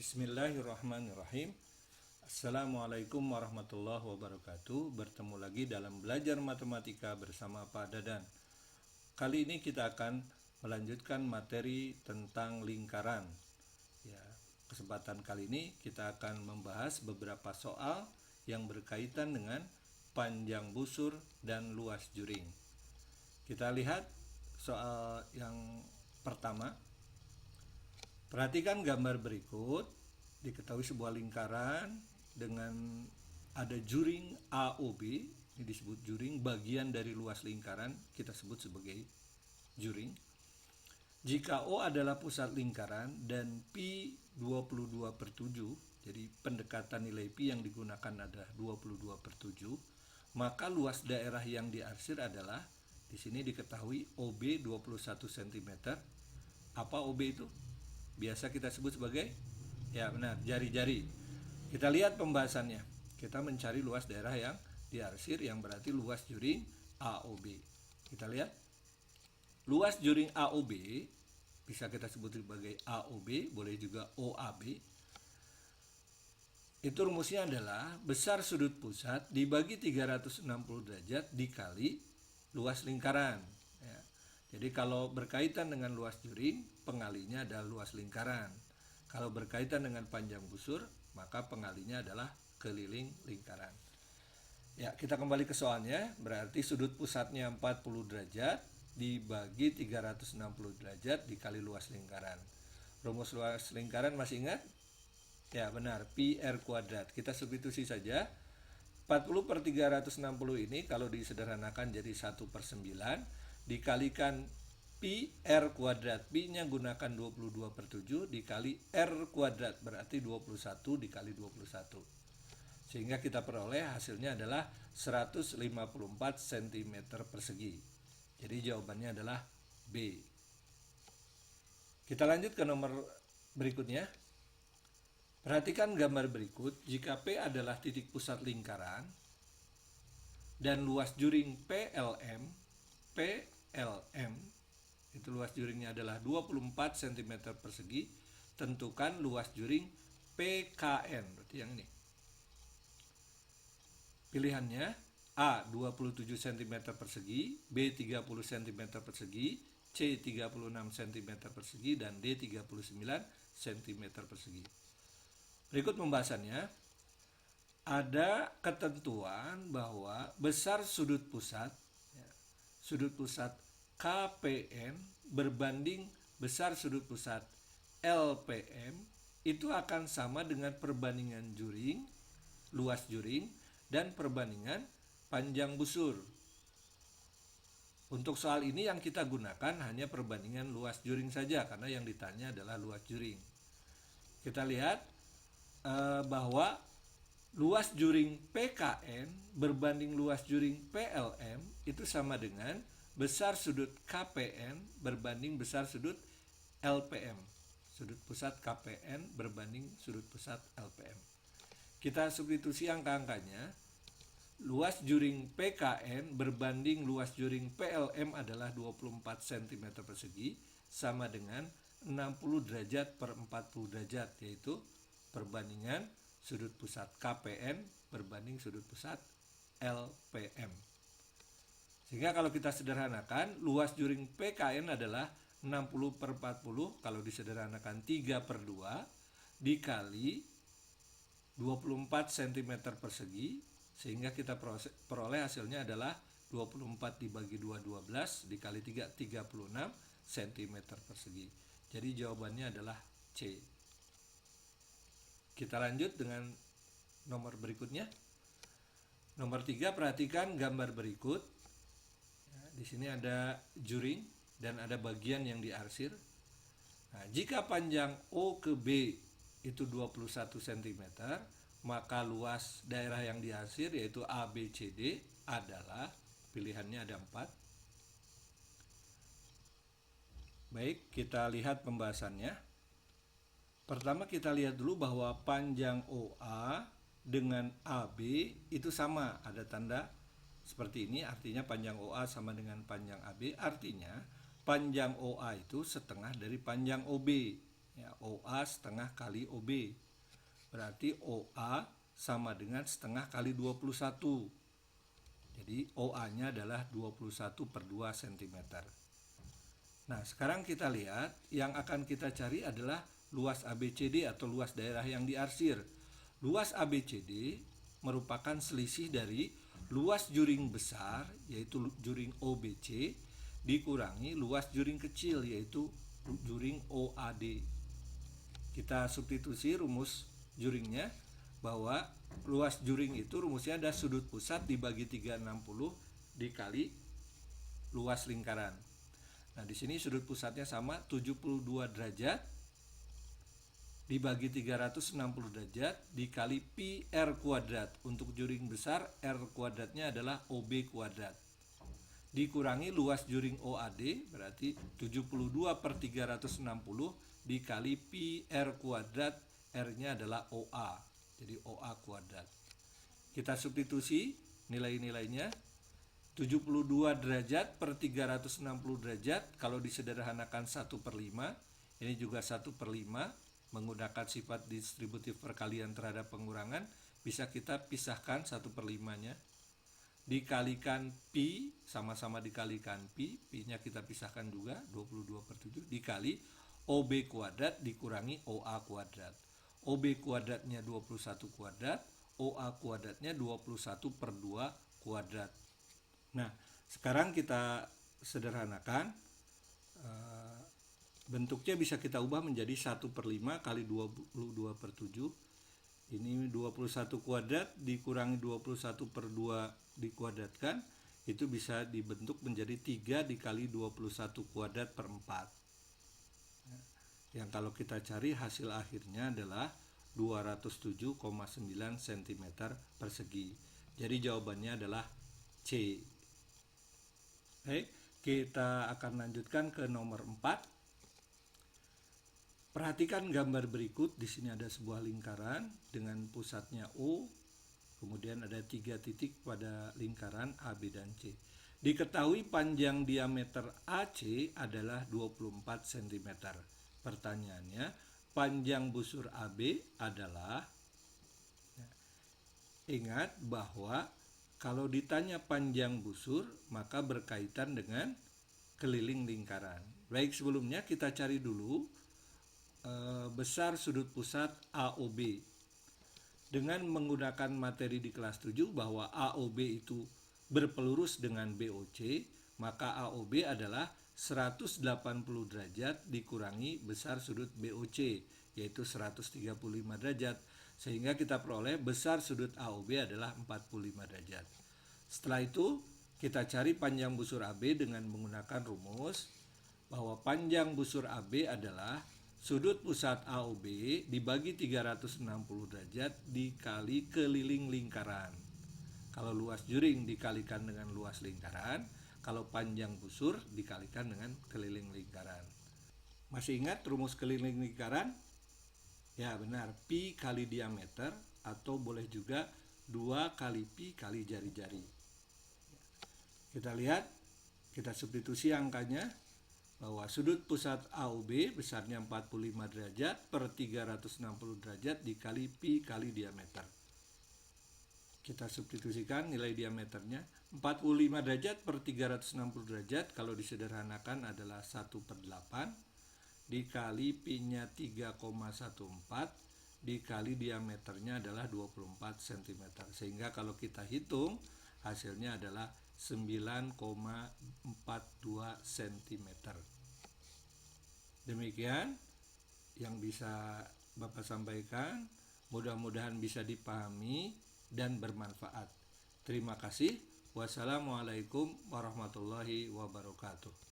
Bismillahirrahmanirrahim. Assalamualaikum warahmatullahi wabarakatuh. Bertemu lagi dalam belajar matematika bersama Pak Dadan. Kali ini kita akan melanjutkan materi tentang lingkaran. Ya, kesempatan kali ini kita akan membahas beberapa soal yang berkaitan dengan panjang busur dan luas juring. Kita lihat soal yang pertama. Perhatikan gambar berikut. Diketahui sebuah lingkaran dengan ada juring AOB, ini disebut juring, bagian dari luas lingkaran kita sebut sebagai juring. Jika O adalah pusat lingkaran dan pi 22/7, jadi pendekatan nilai pi yang digunakan adalah 22/7, maka luas daerah yang diarsir adalah, di sini diketahui OB 21 cm. Apa OB itu? Biasa kita sebut sebagai, ya benar, jari-jari. Kita lihat pembahasannya. Kita mencari luas daerah yang diarsir, yang berarti luas juring AOB. Kita lihat. Luas juring AOB bisa kita sebut sebagai AOB, boleh juga OAB. Itu rumusnya adalah besar sudut pusat dibagi 360 derajat dikali luas lingkaran. Ya. Jadi kalau berkaitan dengan luas juring, pengalinya adalah luas lingkaran. Kalau berkaitan dengan panjang busur, maka pengalinya adalah keliling lingkaran. Ya, kita kembali ke soalnya. Berarti sudut pusatnya 40 derajat dibagi 360 derajat dikali luas lingkaran. Rumus luas lingkaran masih ingat? Ya, benar, pi r kuadrat. Kita substitusi saja. 40/360 ini kalau disederhanakan jadi 1/9 dikalikan pi r kuadrat. Pi-nya gunakan 22/7 dikali r kuadrat, berarti 21 dikali 21. Sehingga kita peroleh hasilnya adalah 154 cm persegi. Jadi jawabannya adalah B. Kita lanjut ke nomor berikutnya. Perhatikan gambar berikut. Jika P adalah titik pusat lingkaran dan luas juring PLM itu luas juringnya adalah 24 cm persegi, tentukan luas juring PKN, berarti yang ini. Pilihannya A 27 cm persegi, B 30 cm persegi, C 36 cm persegi, dan D 39 cm persegi. Berikut pembahasannya. Ada ketentuan bahwa besar sudut pusat KPN berbanding besar sudut pusat LPM itu akan sama dengan perbandingan juring, luas juring, dan perbandingan panjang busur. Untuk soal ini yang kita gunakan hanya perbandingan luas juring saja, karena yang ditanya adalah luas juring. Kita lihat bahwa luas juring PKN berbanding luas juring PLM itu sama dengan besar sudut KPN berbanding besar sudut LPM. Sudut pusat KPN berbanding sudut pusat LPM. Kita substitusi angka-angkanya. Luas juring PKN berbanding luas juring PLM adalah 24 cm persegi, sama dengan 60 derajat per 40 derajat, yaitu perbandingan sudut pusat KPN berbanding sudut pusat LPM. Sehingga kalau kita sederhanakan, luas juring PKN adalah 60/40, kalau disederhanakan 3/2, dikali 24 cm persegi, sehingga kita peroleh hasilnya adalah 24 dibagi 2, 12, dikali 3, 36 cm persegi. Jadi jawabannya adalah C. Kita lanjut dengan nomor berikutnya. Nomor 3, perhatikan gambar berikut. Ya, di sini ada juring dan ada bagian yang diarsir. Nah, jika panjang O ke B itu 21 cm, maka luas daerah yang diarsir yaitu ABCD adalah, pilihannya ada 4. Baik, kita lihat pembahasannya. Pertama kita lihat dulu bahwa panjang OA dengan AB itu sama, ada tanda seperti ini, artinya panjang OA sama dengan panjang AB, artinya panjang OA itu setengah dari panjang OB. Ya, OA setengah kali OB. Berarti OA sama dengan setengah kali 21. Jadi OA-nya adalah 21 per 2 cm. Nah, sekarang kita lihat yang akan kita cari adalah luas ABCD atau luas daerah yang diarsir. Luas ABCD merupakan selisih dari luas juring besar, yaitu juring OBC, dikurangi luas juring kecil, yaitu juring OAD. Kita substitusi rumus juringnya, bahwa luas juring itu rumusnya ada sudut pusat dibagi 360 dikali luas lingkaran. Nah, di sini sudut pusatnya sama 72 derajat dibagi 360 derajat dikali pi R kuadrat. Untuk juring besar R kuadratnya adalah OB kuadrat. Dikurangi luas juring OAD, berarti 72 per 360 dikali pi R kuadrat, R-nya adalah OA, jadi OA kuadrat. Kita substitusi nilai-nilainya. 72 derajat per 360 derajat, kalau disederhanakan 1/5, ini juga 1/5, menggunakan sifat distributif perkalian terhadap pengurangan, bisa kita pisahkan 1/5-nya. Dikalikan pi, sama-sama dikalikan pi, pi-nya kita pisahkan juga, 22/7, dikali OB kuadrat dikurangi OA kuadrat. OB kuadratnya 21 kuadrat, OA kuadratnya 21 per 2 kuadrat. Nah, sekarang kita sederhanakan, bentuknya bisa kita ubah menjadi 1/5 kali 22/7. Ini 21 kuadrat dikurangi 21 per 2 dikuadratkan, itu bisa dibentuk menjadi 3 dikali 21 kuadrat per 4. Yang kalau kita cari hasil akhirnya adalah 207,9 cm persegi. Jadi jawabannya adalah C. Baik, kita akan lanjutkan ke nomor 4. Perhatikan gambar berikut. Di sini ada sebuah lingkaran dengan pusatnya O, kemudian ada 3 titik pada lingkaran A, B, dan C. Diketahui panjang diameter AC adalah 24 cm. Pertanyaannya, panjang busur AB adalah, ingat bahwa kalau ditanya panjang busur, maka berkaitan dengan keliling lingkaran. Baik, sebelumnya kita cari dulu besar sudut pusat AOB. Dengan menggunakan materi di kelas 7 bahwa AOB itu berpelurus dengan BOC, maka AOB adalah 180 derajat dikurangi besar sudut BOC, yaitu 135 derajat. Sehingga kita peroleh besar sudut AOB adalah 45 derajat. Setelah itu kita cari panjang busur AB dengan menggunakan rumus bahwa panjang busur AB adalah sudut pusat AOB dibagi 360 derajat dikali keliling lingkaran. Kalau luas juring dikalikan dengan luas lingkaran, kalau panjang busur dikalikan dengan keliling lingkaran. Masih ingat rumus keliling lingkaran? Ya benar, pi kali diameter, atau boleh juga 2 kali pi kali jari-jari. Kita lihat, kita substitusi angkanya, bahwa sudut pusat AOB besarnya 45 derajat per 360 derajat dikali pi kali diameter. Kita substitusikan nilai diameternya, 45 derajat per 360 derajat kalau disederhanakan adalah 1/8, dikali pi-nya 3,14, dikali diameternya adalah 24 cm. Sehingga kalau kita hitung, hasilnya adalah 9,42 cm. Demikian yang bisa Bapak sampaikan, mudah-mudahan bisa dipahami dan bermanfaat. Terima kasih. Wassalamualaikum warahmatullahi wabarakatuh.